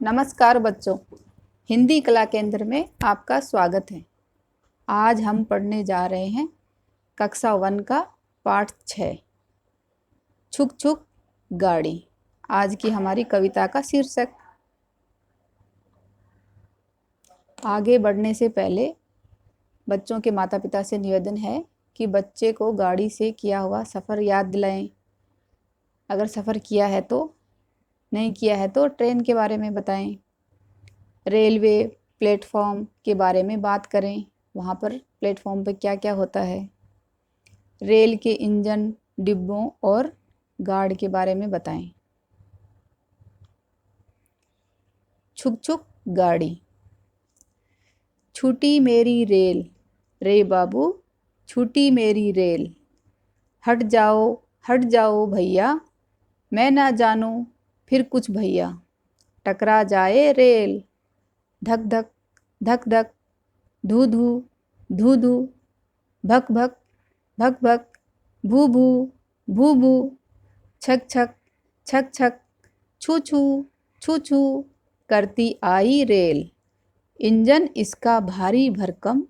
नमस्कार बच्चों, हिंदी कला केंद्र में आपका स्वागत है। आज हम पढ़ने जा रहे हैं कक्षा 1 का पाठ 6 छुक छुक गाड़ी। आज की हमारी कविता का शीर्षक। आगे बढ़ने से पहले बच्चों के माता पिता से निवेदन है कि बच्चे को गाड़ी से किया हुआ सफ़र याद दिलाएं। अगर सफ़र किया है तो, नहीं किया है तो ट्रेन के बारे में बताएं। रेलवे प्लेटफॉर्म के बारे में बात करें, वहाँ पर प्लेटफॉर्म पर क्या क्या होता है। रेल के इंजन, डिब्बों और गार्ड के बारे में बताएं। छुक छुक गाड़ी। छूटी मेरी रेल रे बाबू, छूटी मेरी रेल। हट जाओ भैया, मैं ना जानूं फिर कुछ भैया। टकरा जाए रेल, धक धक धक धक, धू धू धू धू, भक भक भक भक, भू भू भू भू, छक छक छक छक, छू छू छू छू करती आई रेल। इंजन इसका भारी भरकम,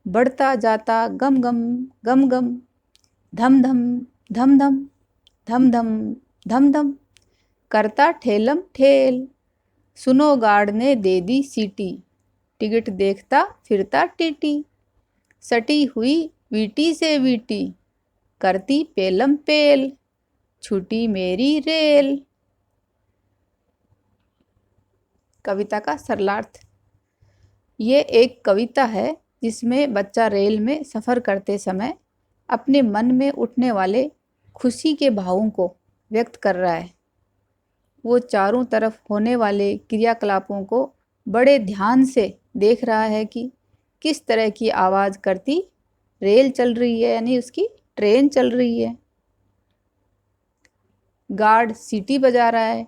बढ़ता जाता गम गम गम गम। धम धम धम धम धम धम धम धम, करता ठेलम ठेल। सुनो गार्ड ने दे दी सीटी, टिकट देखता फिरता टीटी। सटी हुई वीटी से वीटी, करती पेलम पेल। छूटी मेरी रेल। कविता का सरलार्थ। ये एक कविता है जिसमें बच्चा रेल में सफ़र करते समय अपने मन में उठने वाले खुशी के भावों को व्यक्त कर रहा है। वो चारों तरफ होने वाले क्रियाकलापों को बड़े ध्यान से देख रहा है कि किस तरह की आवाज़ करती रेल चल रही है, यानी उसकी ट्रेन चल रही है। गार्ड सीटी बजा रहा है,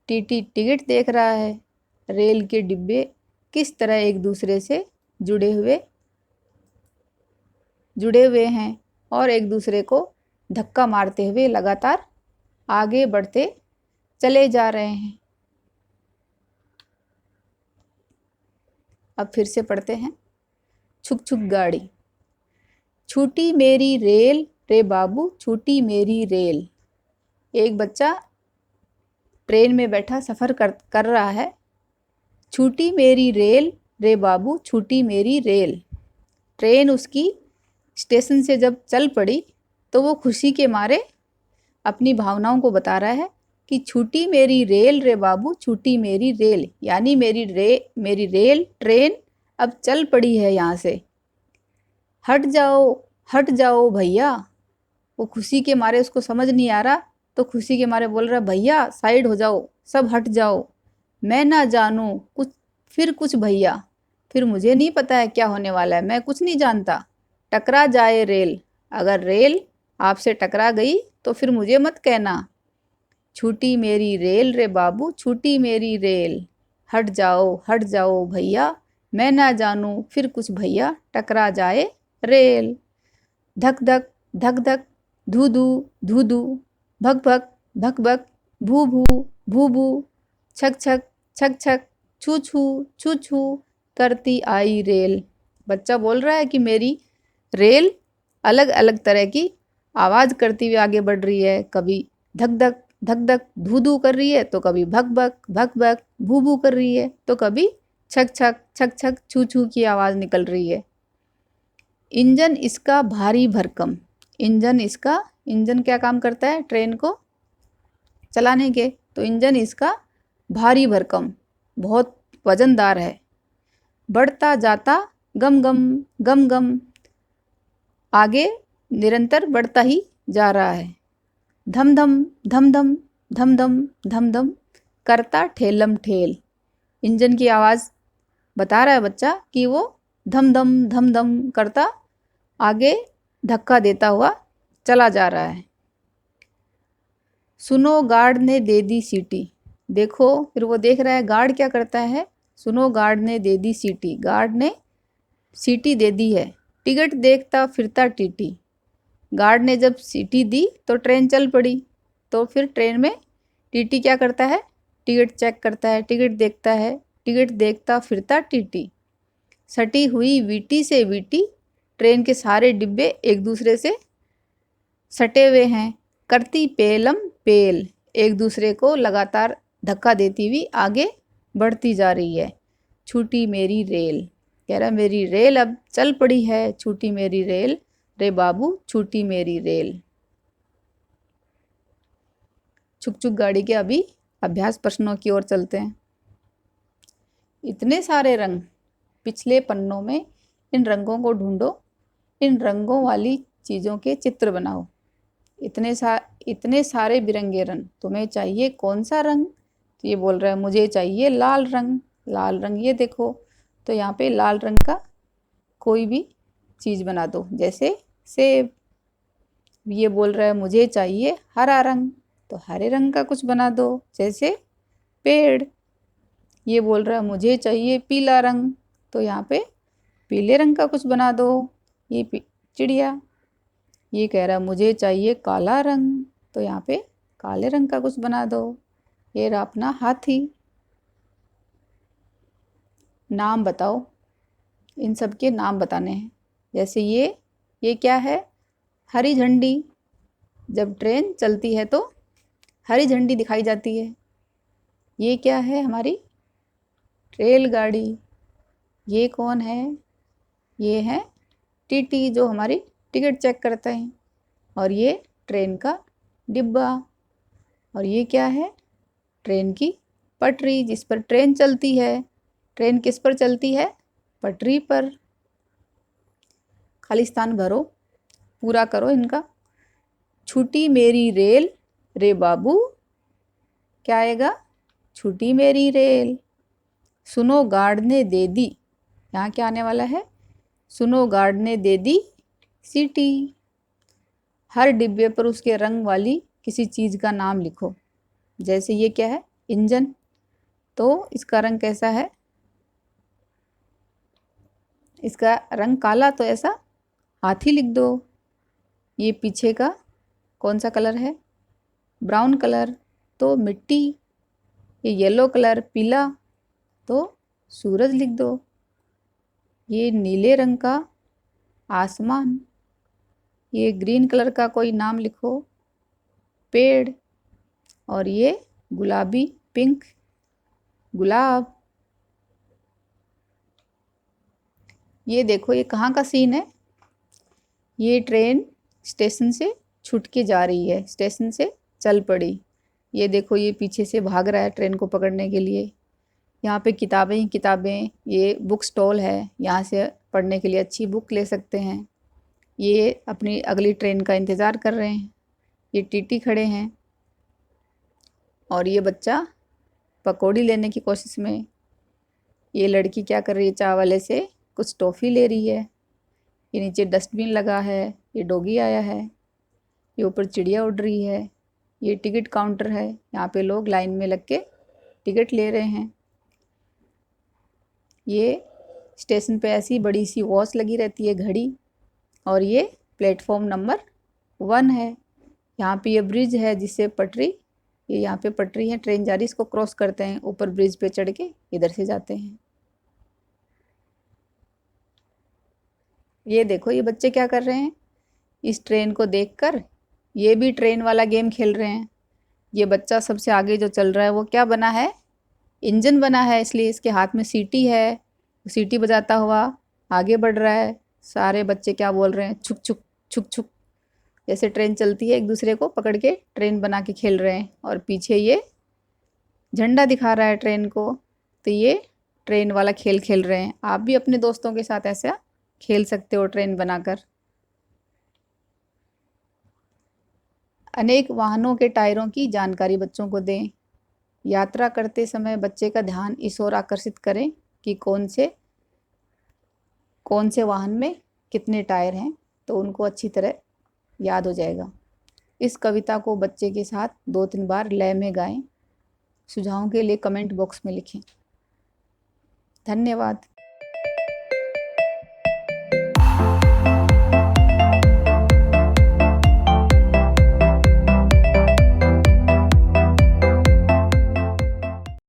टीटी टिकट देख रहा है। रेल के डिब्बे किस तरह एक दूसरे से जुड़े हुए हैं और एक दूसरे को धक्का मारते हुए लगातार आगे बढ़ते चले जा रहे हैं। अब फिर से पढ़ते हैं। छुक छुक गाड़ी। छूटी मेरी रेल रे बाबू, छूटी मेरी रेल। एक बच्चा ट्रेन में बैठा सफ़र कर रहा है। छूटी मेरी रेल रे बाबू, छूटी मेरी रेल। ट्रेन उसकी स्टेशन से जब चल पड़ी तो वो खुशी के मारे अपनी भावनाओं को बता रहा है कि छूटी मेरी रेल रे बाबू, छूटी मेरी रेल, यानी मेरी रेल ट्रेन अब चल पड़ी है यहाँ से। हट जाओ भैया। वो खुशी के मारे, उसको समझ नहीं आ रहा तो खुशी के मारे बोल रहा, भैया साइड हो जाओ, सब हट जाओ, मैं ना जानूं कुछ भैया। फिर मुझे नहीं पता है क्या होने वाला है, मैं कुछ नहीं जानता। टकरा जाए रेल, अगर रेल आपसे टकरा गई तो फिर मुझे मत कहना। छूटी मेरी रेल रे बाबू, छूटी मेरी रेल। हट जाओ भैया, मैं ना जानूं फिर कुछ भैया। टकरा जाए रेल। धक धक धक धक, धू धू धू धू, भक भक भक भक, भू भू भू भू, छक छक छक छक, छू छू छू छू करती आई रेल। बच्चा बोल रहा है कि मेरी रेल अलग अलग तरह की आवाज़ करती हुई आगे बढ़ रही है। कभी धक धक धक धक धू धू कर रही है, तो कभी भक भक भू भू कर रही है, तो कभी छक छक छक छक छू छू की आवाज़ निकल रही है। इंजन इसका भारी भरकम। इंजन क्या काम करता है ट्रेन को चलाने के, तो इंजन इसका भारी भरकम, बहुत वजनदार है। बढ़ता जाता गम गम गम गम, आगे निरंतर बढ़ता ही जा रहा है। धम धम धम धम धम धम धम धम, करता ठेलम ठेल। इंजन की आवाज़ बता रहा है बच्चा कि वो धम धम करता आगे धक्का देता हुआ चला जा रहा है। सुनो गार्ड ने दे दी सीटी। देखो, फिर वो देख रहा है गार्ड क्या करता है। सुनो गार्ड ने दे दी सीटी, गार्ड ने सीटी दे दी है। टिकट देखता फिरता टीटी। गार्ड ने जब सीटी दी तो ट्रेन चल पड़ी, तो फिर ट्रेन में टीटी क्या करता है, टिकट चेक करता है, टिकट देखता है, टिकट देखता फिरता टीटी। सटी हुई वीटी से वीटी, ट्रेन के सारे डिब्बे एक दूसरे से सटे हुए हैं। करती पेलम पेल, एक दूसरे को लगातार धक्का देती हुई आगे बढ़ती जा रही है। छूटी मेरी रेल, कह रहा मेरी रेल अब चल पड़ी है, छूटी मेरी रेल, रे बाबू छूटी मेरी रेल। छुक छुक गाड़ी के अभी अभ्यास प्रश्नों की ओर चलते हैं। इतने सारे रंग पिछले पन्नों में, इन रंगों को ढूंढो, इन रंगों वाली चीज़ों के चित्र बनाओ। इतने सारे बिरंगे रंग, तुम्हें चाहिए कौन सा रंग? तो ये बोल रहा है मुझे चाहिए लाल रंग। लाल रंग ये देखो, तो यहाँ पे लाल रंग का कोई भी चीज़ बना दो, जैसे सेब। ये बोल रहा है मुझे चाहिए हरा रंग, तो हरे रंग का कुछ बना दो, जैसे पेड़। ये बोल रहा है मुझे चाहिए पीला रंग, तो यहाँ पे पीले रंग का कुछ बना दो, ये चिड़िया। ये कह रहा है मुझे चाहिए काला रंग, तो यहाँ पे काले रंग का कुछ बना दो, ये रहा अपना हाथी। नाम बताओ, इन सब के नाम बताने हैं। जैसे ये क्या है? हरी झंडी। जब ट्रेन चलती है तो हरी झंडी दिखाई जाती है। ये क्या है? हमारी रेलगाड़ी। ये कौन है? ये है टीटी, जो हमारी टिकट चेक करते हैं। और ये ट्रेन का डिब्बा। और ये क्या है? ट्रेन की पटरी, जिस पर ट्रेन चलती है। ट्रेन किस पर चलती है? पटरी पर। खाली स्थान भरो, पूरा करो इनका। छूटी मेरी रेल, रे बाबू, क्या आएगा? छूटी मेरी रेल। सुनो गार्ड ने दे दी, यहाँ क्या आने वाला है? सुनो गार्ड ने दे दी सीटी। हर डिब्बे पर उसके रंग वाली किसी चीज़ का नाम लिखो। जैसे ये क्या है? इंजन, तो इसका रंग कैसा है? इसका रंग काला, तो ऐसा हाथी लिख दो। ये पीछे का कौन सा कलर है? ब्राउन कलर, तो मिट्टी। ये येलो कलर पीला, तो सूरज लिख दो। ये नीले रंग का आसमान। ये ग्रीन कलर का कोई नाम लिखो, पेड़। और ये गुलाबी पिंक, गुलाब। ये देखो, ये कहाँ का सीन है? ये ट्रेन स्टेशन से छूट के जा रही है, स्टेशन से चल पड़ी। ये देखो, ये पीछे से भाग रहा है ट्रेन को पकड़ने के लिए। यहाँ पे किताबें ही किताबें। ये बुक स्टॉल है, यहाँ से पढ़ने के लिए अच्छी बुक ले सकते हैं। ये अपनी अगली ट्रेन का इंतज़ार कर रहे हैं। ये टीटी खड़े हैं। और ये बच्चा पकौड़ी लेने की कोशिश में। ये लड़की क्या कर रही है? चाय वाले से कुछ टॉफ़ी ले रही है। ये नीचे डस्टबिन लगा है। ये डॉगी आया है। ये ऊपर चिड़िया उड़ रही है। ये टिकट काउंटर है, यहाँ पे लोग लाइन में लग के टिकट ले रहे हैं। ये स्टेशन पे ऐसी बड़ी सी वॉच लगी रहती है, घड़ी। और ये प्लेटफॉर्म नंबर 1 है। यहाँ पे ये ब्रिज है, जिससे पटरी, ये यहाँ पे पटरी है, ट्रेन जा रही है, इसको क्रॉस करते हैं, ऊपर ब्रिज पे चढ़ के इधर से जाते हैं। ये देखो, ये बच्चे क्या कर रहे हैं? इस ट्रेन को देखकर ये भी ट्रेन वाला गेम खेल रहे हैं। ये बच्चा सबसे आगे जो चल रहा है वो क्या बना है? इंजन बना है, इसलिए इसके हाथ में सीटी है। सीटी बजाता हुआ आगे बढ़ रहा है। सारे बच्चे क्या बोल रहे हैं? छुक छुक छुक छुक। जैसे ट्रेन चलती है, एक दूसरे को पकड़ के ट्रेन बना के खेल रहे हैं। और पीछे ये झंडा दिखा रहा है ट्रेन को, तो ये ट्रेन वाला खेल खेल रहे हैं। आप भी अपने दोस्तों के साथ ऐसा खेल सकते हो, ट्रेन बनाकर। अनेक वाहनों के टायरों की जानकारी बच्चों को दें। यात्रा करते समय बच्चे का ध्यान इस ओर आकर्षित करें कि कौन से वाहन में कितने टायर हैं, तो उनको अच्छी तरह याद हो जाएगा। इस कविता को बच्चे के साथ 2-3 बार लय में गाएं। सुझावों के लिए कमेंट बॉक्स में लिखें। धन्यवाद।